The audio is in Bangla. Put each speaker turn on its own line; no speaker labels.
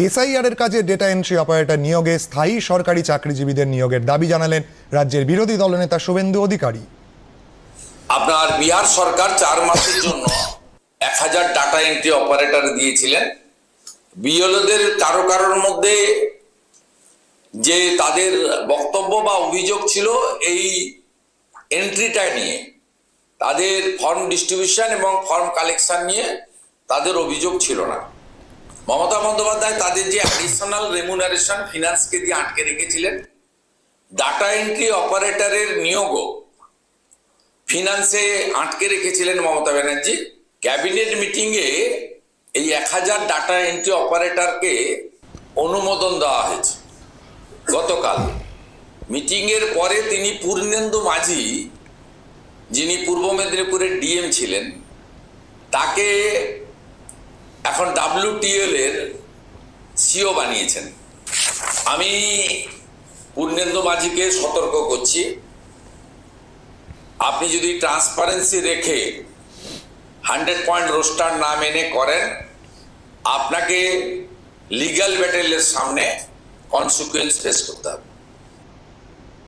এসআইআর এর কাজে ডেটা এন্ট্রি অপারেটর নিয়োগে স্থায়ী সরকারি চাকরিজীবীদের নিয়োগের দাবি জানালেন রাজ্যের বিরোধী দলনেতা শুভেন্দু অধিকারী।
আপনার বিহার সরকার 4 মাসের জন্য 1000 ডাটা এন্ট্রি অপারেটর দিয়েছিলেন। বিএলওদের কারোর মধ্যে যে তাদের বক্তব্য বা অভিযোগ ছিল এই এন্ট্রিটা নিয়ে, তাদের ফর্ম ডিস্ট্রিবিউশন এবং ফর্ম কালেকশন নিয়ে তাদের অভিযোগ ছিল না। মমতা বন্দ্যোপাধ্যায় তাদের যে অ্যাডিশনাল রেমুনারেশন ফিনান্সকে দিয়ে আটকে রেখেছিলেন, ডাটা এন্ট্রি অপারেটরের নিয়োগও ফিনান্সে আটকে রেখেছিলেন মমতা ব্যানার্জি। ক্যাবিনেট মিটিংয়ে এই 1000 ডাটা এন্ট্রি অপারেটরকে অনুমোদন দেওয়া হয়েছে গতকাল। মিটিংয়ের পরে তিনি পূর্ণেন্দু মাঝি, যিনি পূর্ব মেদিনীপুরের ডিএম ছিলেন, তাকে এখন WTL এর সিও বানিয়েছেন। আমি পূর্ণেন্দু মাঝিকে সতর্ক করছি, আপনি যদি ট্রান্সপারেন্সি রেখে 100 পয়েন্ট রোস্টার না মেনে করেন, আপনাকে লিগ্যাল ব্যাটেলের সামনে কনসিকুয়েন্স ফেস করতে হবে।